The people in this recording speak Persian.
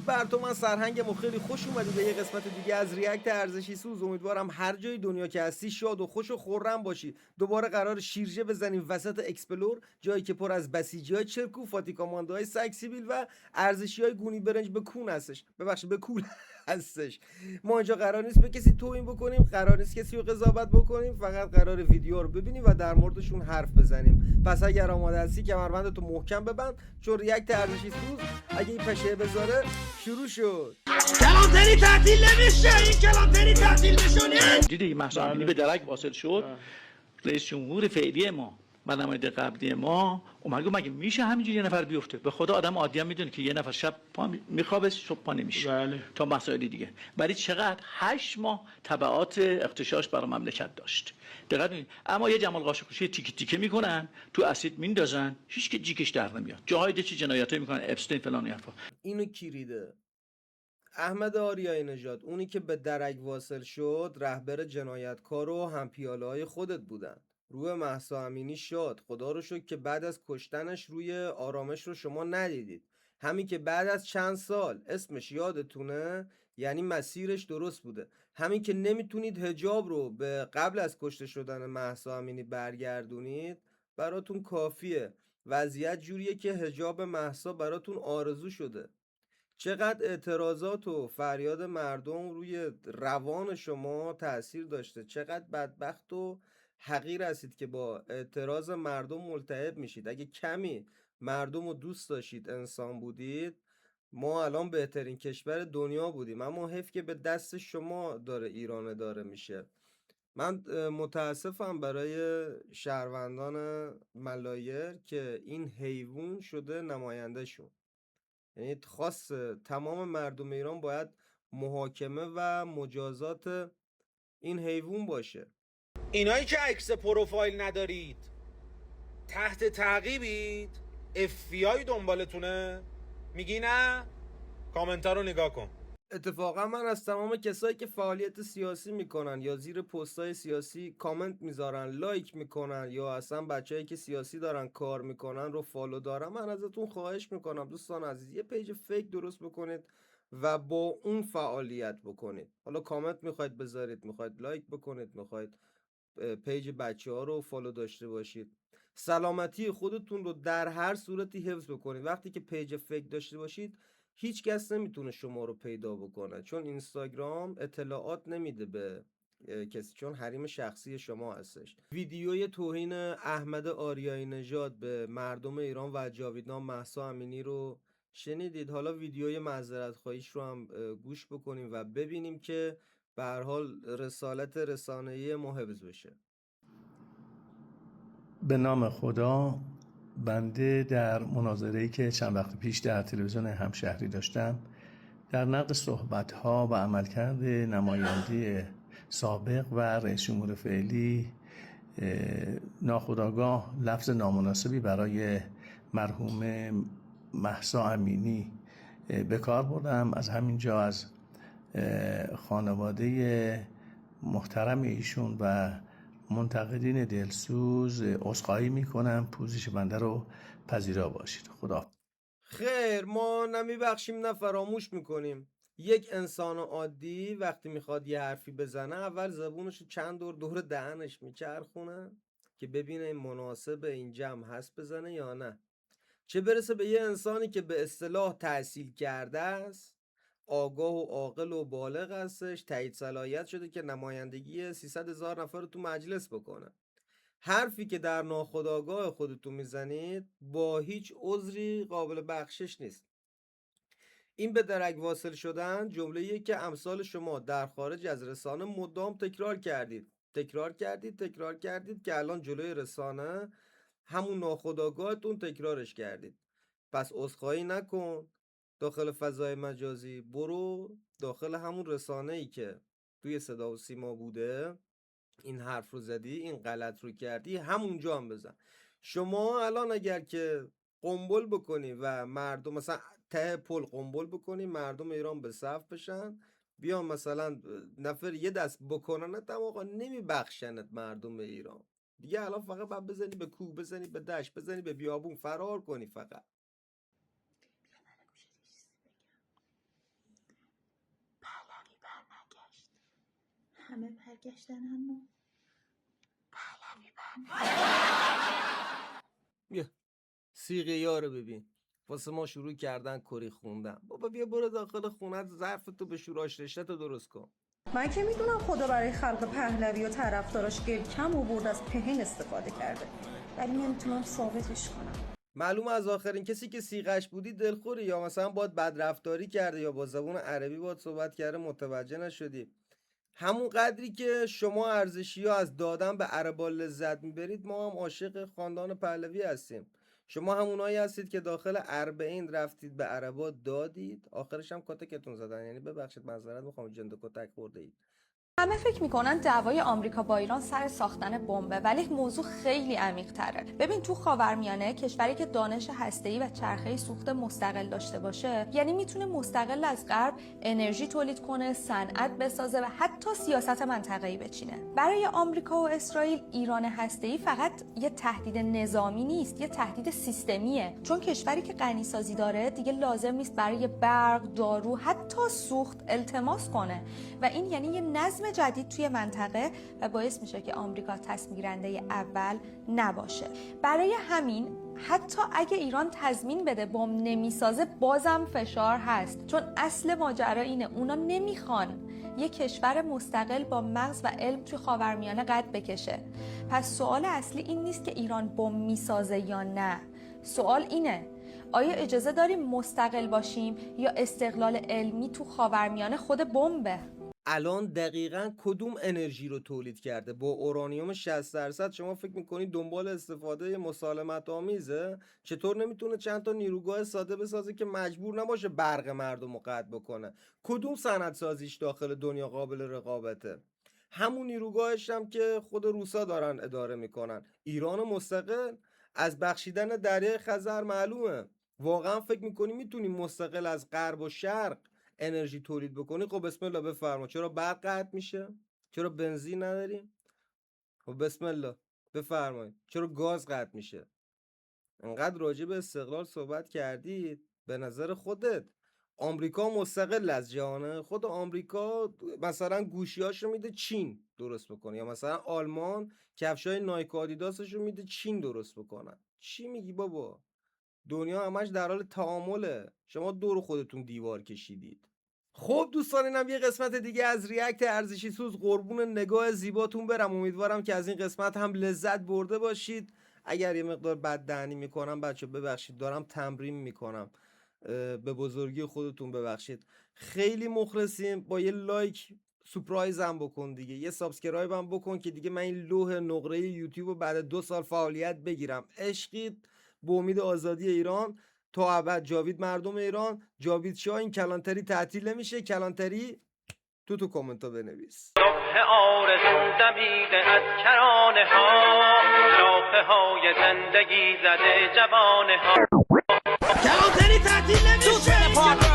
درود بر تو، من سرهنگم و خیلی خوش اومدی به یه قسمت دیگه از ریاکت ارزشی سوز. امیدوارم هر جای دنیا که هستی شاد و خوش و خرم باشی. دوباره قرار شیرجه بزنیم وسط اکسپلور، جایی که پر از بسیجی‌های چرک و فاتیکاماندوهای سگ سیبیل و ارزشی‌های گونی برنج به کون هستش. ببخشید به کول هستش. ما اینجا قرار نیست به کسی توهین بکنیم، قرار نیست کسی رو قضاوت بکنیم، فقط قرار ویدیو رو ببینیم و در موردشون حرف بزنیم. پس اگر آماده هستی کمربندتو محکم ببند، چون ریاکت ارزشی سوز اگه این پشه بذاره شروع شد. کلانتری تعطیل نمیشه، این کلانتری تعطیل میشونه. دیدی مهسا امینی به درک واصل شد. رئیس جمهور فعلی ما و نماینده قبلی ما اومد گفت مگه میشه همینجوری یه نفر بیفته؟ به خدا آدم عادی هم میدونه که یه نفر شب پا میخوابه صبح پا نمیشه. بله. تا مسائل دیگه. برای چقدر 8 ماه تبعات اغتشاش برای مملکت داشت. دقت کنید. اما یه جمال قاشقچی تیکه تیکه میکنن، تو اسید میندازن، هیچ که جیکش در نمیاد. جاهای دیگه چه جنایتایی میکنن، اپستین فلان حرفا. اینو کی ریده؟ احمد آریایی نژاد، اونی که به درک واصل شد، رهبر جنایتکار و همپیاله‌های خودت بودن. روح مهسا امینی شاد، خدا رو شکر که بعد از کشتنش روی آرامش رو شما ندیدید. همین که بعد از چند سال اسمش یادتونه، یعنی مسیرش درست بوده. همین که نمیتونید حجاب رو به قبل از کشته شدن مهسا امینی برگردونید، براتون کافیه. وضعیت جوریه که حجاب مهسا براتون آرزو شده. چقدر اعتراضات و فریاد مردم روی روان شما تأثیر داشته، چقدر بدبخت و حقیر هستید که با اعتراض مردم ملتهب میشید. اگه کمی مردم رو دوست داشتید، انسان بودید، ما الان بهترین کشور دنیا بودیم. اما حیف که به دست شما داره ایران اداره میشه. من متاسفم برای شهروندان ملایر که این حیوان شده نماینده شون. یعنی خاص تمام مردم ایران باید محاکمه و مجازات این حیوان باشه. اینایی که عکس پروفایل ندارید، تحت تعقیبید، FBI دنبالتونه، میگی نه؟ کامنت ها رو نگاه کن. اتفاقا من از تمام کسایی که فعالیت سیاسی میکنن یا زیر پستای سیاسی کامنت میذارن، لایک میکنن، یا اصلا بچه‌ای که سیاسی دارن کار میکنن رو فالو دارم، من ازتون خواهش میکنم دوستان عزیز یه پیج فیک درست بکنید و با اون فعالیت بکنید. حالا کامنت میخواید بذارید، میخواید لایک بکنید، میخواید پیج بچه ها رو فالو داشته باشید، سلامتی خودتون رو در هر صورتی حفظ بکنید. وقتی که پیج فیک داشته باشید هیچ کس نمیتونه شما رو پیدا بکنه، چون اینستاگرام اطلاعات نمیده به کسی، چون حریم شخصی شما هستش. ویدیوی توهین احمد آریایی نژاد به مردم ایران و جاویدنام مهسا امینی رو شنیدید. حالا ویدیوی معذرت خواهیش رو هم گوش بکنیم و ببینیم که به هر حال رسالت رسانه‌ای ما حفظ بشه. به نام خدا. بنده در مناظره‌ای که چند وقت پیش در تلویزیون همشهری داشتم در نقد صحبت‌ها و عملکرد نماینده سابق و رئیس جمهور فعلی ناخودآگاه لفظ نامناسبی برای مرحوم مهسا امینی به کار بردم. از همینجا از خانواده محترم ایشون و منتقدین دلسوز عذرخواهی میکنم. پوزش بنده رو پذیرا باشید. خدا. خیر، ما نمیبخشیم نه فراموش میکنیم. یک انسان عادی وقتی میخواد یه حرفی بزنه، اول زبونش چند دور دهنش میچرخونه که ببینه این مناسب این جمع هست بزنه یا نه. چه برسه به یه انسانی که به اصطلاح تحصیل کرده است، آگاه و عاقل و بالغ هستش، تایید صلاحیت شده که نمایندگی 300,000 نفر رو تو مجلس بکنه. حرفی که در ناخودآگاه خودتون میزنید با هیچ عذری قابل بخشش نیست. این به درک واصل شدن جمله‌ایه که امثال شما در خارج از رسانه مدام تکرار کردید که الان جلوی رسانه همون ناخودآگاهتون تکرارش کردید. پس عذرخواهی نکن داخل فضای مجازی، برو داخل همون رسانه‌ای که توی صدا و سیما بوده، این حرف رو زدی، این غلط رو کردی، همونجا هم بزن. شما الان اگر که قنبل بکنی و مردم مثلا ته پل قنبل بکنی، مردم ایران به صف بشن، بیان مثلا نفر یه دست بکننت، آقا نمیبخشنت مردم ایران دیگه. الان فقط باید بزنی به کوه، بزنی به دشت، بزنی به بیابون، فرار کنی فقط. همه برگشتن اما بیا سیغه یارو ببین، واسه ما شروع کردن کری خوندن. بابا بیا برو داخل خونت ظرف تو به شوراش رشته تو درست کن. من که میدونم خدا برای خلق پهلوی و طرفداراش گل کم آورد از پهن استفاده کرده، ولی نمیتونم ثابتش کنم. معلوم از آخرین کسی که سیغش بودی دلخوری، یا مثلا باید بدرفتاری کرده یا با زبون عربی باید صحبت کرده متوجه نشدی. همون قدری که شما ارزشی ها از دادن به عربا لذت میبرید، ما هم عاشق خاندان پهلوی هستیم. شما همونایی هستید که داخل 40 رفتید به عربا دادید، آخرش هم کتکتون زدن. یعنی ببخشید معذرت میخوام، جند و کتک خورده اید. همه فکر میکنن دعوای آمریکا با ایران سر ساختن بمبه، ولی موضوع خیلی عمیق تره. ببین تو خاورمیانه کشوری که دانش هسته‌ای و چرخه سوخت مستقل داشته باشه، یعنی میتونه مستقل از غرب انرژی تولید کنه، صنعت بسازه و حتی سیاست منطقه‌ای بچینه. برای آمریکا و اسرائیل ایران هسته‌ای فقط یه تهدید نظامی نیست، یه تهدید سیستمیه. چون کشوری که غنیسازی داره دیگه لازم نیست برای برق، دارو، حتی سوخت التماس کنه و این یعنی یه نظم جدید توی منطقه و باعث میشه که آمریکا تصمیم گیرنده اول نباشه. برای همین حتی اگه ایران تضمین بده بمب نمیسازه، بازم فشار هست، چون اصل ماجرا اینه اونا نمیخوان یک کشور مستقل با مغز و علم توی خاورمیانه قد بکشه. پس سوال اصلی این نیست که ایران بمب میسازه یا نه، سوال اینه آیا اجازه داریم مستقل باشیم یا استقلال علمی تو خاورمیانه خود بمبه؟ الان دقیقاً کدوم انرژی رو تولید کرده؟ با اورانیوم 60% شما فکر میکنید دنبال استفاده مسالمت آمیزه؟ چطور نمیتونه چند تا نیروگاه ساده بسازه که مجبور نباشه برق مردم رو قطع بکنه؟ کدوم صنعت سازیش داخل دنیا قابل رقابته؟ همون نیروگاهش هم که خود روسا دارن اداره میکنن. ایران مستقل از بخشیدن دریای خزر معلومه. واقعا فکر میکنی میتونی مستقل از غرب و شرق انرژی تولید بکنی؟ خب بسم الله بفرما. چرا برق قطع میشه؟ چرا بنزین نداریم؟ خب بسم الله بفرمایید. چرا گاز قطع میشه؟ انقدر راجع به استقلال صحبت کردید، به نظر خودت آمریکا مستقل از جهانه؟ خود آمریکا مثلا گوشیاشو میده چین درست بکنه، یا مثلا آلمان کفشای نایک و آدیداسشو میده چین درست بکنن. چی میگی بابا؟ دنیا همش در حال تعامله، شما دور خودتون دیوار کشیدید. خب دوستان، اینم یه قسمت دیگه از ریاکت ارزشی سوز. قربون نگاه زیباتون برم. امیدوارم که از این قسمت هم لذت برده باشید. اگر یه مقدار بددهنی میکنم بچه ببخشید، دارم تمرین میکنم، به بزرگی خودتون ببخشید. خیلی مخلصیم. با یه لایک سورپرایز هم بکن دیگه، یه سابسکرایب هم بکن که دیگه من این لوح نقره یوتیوب رو بعد 2 سال فعالیت بگیرم. عشقید به امید آزادی ایران تا ابد. جاوید مردم ایران، جاوید شاه. این کلانتری تعطیل نمیشه. کلانتری تو کامنتا بنویس. صبح آرزو دمیده از کرانه ها، شاخه های زندگی زده جوانه ها. کلانتری تعطیل نمیشه.